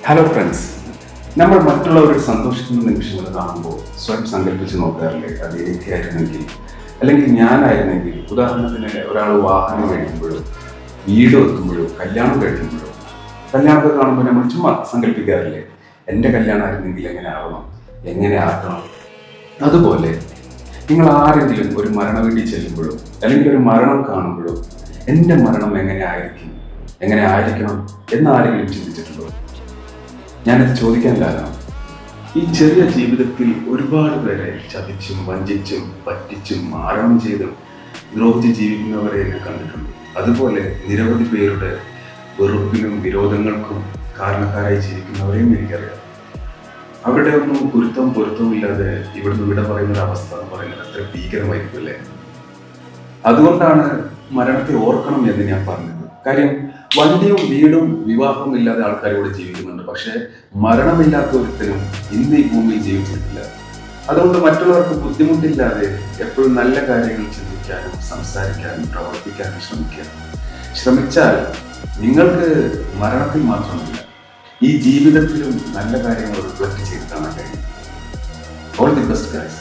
Hello friends, നമ്മൾ മറ്റുള്ളവരുടെ സന്തോഷിക്കുന്ന നിമിഷങ്ങൾ കാണുമ്പോൾ സ്വയം സങ്കല്പിച്ച് നോക്കാറില്ലേ, അത് എനിക്കായിരുന്നെങ്കിൽ അല്ലെങ്കിൽ ഞാനായിരുന്നെങ്കിൽ. ഉദാഹരണത്തിന് ഒരാൾ വാഹനം കഴിക്കുമ്പോഴോ വീട് വെക്കുമ്പോഴോ കല്യാണം കഴിക്കുമ്പോഴോ കല്യാണമൊക്കെ കാണുമ്പോൾ നമ്മൾ ചുമ്മാ സങ്കല്പിക്കാറില്ലേ, എൻ്റെ കല്യാണമായിരുന്നെങ്കിൽ എങ്ങനെ ആവണം, എങ്ങനെ ആക്കണം. അതുപോലെ നിങ്ങൾ ആരെങ്കിലും ഒരു മരണ വീട്ടിൽ ചെല്ലുമ്പോഴോ അല്ലെങ്കിൽ ഒരു മരണം കാണുമ്പോഴോ എൻ്റെ മരണം എങ്ങനെ ആയിരിക്കണം എന്നാരെങ്കിലും ചിന്തിച്ചിട്ടുണ്ടോ? ഞാനത് ചോദിക്കാൻ കാരണം ഈ ചെറിയ ജീവിതത്തിൽ ഒരുപാട് പേരെ ചതിച്ചും വഞ്ചിച്ചും പറ്റിച്ചും ആരോപണം ചെയ്തും ദ്രോഹിച്ച് ജീവിക്കുന്നവരെ ഞാൻ കണ്ടിട്ടുണ്ട്. അതുപോലെ നിരവധി പേരുടെ വെറുപ്പിനും വിരോധങ്ങൾക്കും കാരണക്കാരായി ജീവിക്കുന്നവരെയും എനിക്കറിയാം. അവരുടെ ഒന്നും പൊരുത്തവും ഇല്ലാതെ ഇവിടുന്ന് വിട പറയുന്ന ഒരു അവസ്ഥ എന്ന് പറയുന്നത് അത്ര ഭീകരമായിരിക്കും അല്ലേ? അതുകൊണ്ടാണ് മരണത്തെ ഓർക്കണം എന്ന് ഞാൻ പറഞ്ഞത്. കാര്യം വണ്ടിയും വീടും വിവാഹവും ഇല്ലാതെ ആൾക്കാർ ഇവിടെ ജീവിക്കുന്നുണ്ട്, പക്ഷെ മരണമില്ലാത്ത ഒരുത്തരും ഇന്ന് ഈ ഭൂമിയിൽ ജീവിച്ചിട്ടില്ല. അതുകൊണ്ട് മറ്റുള്ളവർക്ക് ബുദ്ധിമുട്ടില്ലാതെ എപ്പോഴും നല്ല കാര്യങ്ങൾ ചിന്തിക്കാനും സംസാരിക്കാനും പ്രവർത്തിക്കാനും ശ്രമിച്ചാൽ നിങ്ങൾക്ക് മരണത്തിൽ മാത്രമല്ല ഈ ജീവിതത്തിലും നല്ല കാര്യങ്ങൾ റിഫ്ലക്ട് ചെയ്ത് കാണാൻ കഴിയും. All the best guys.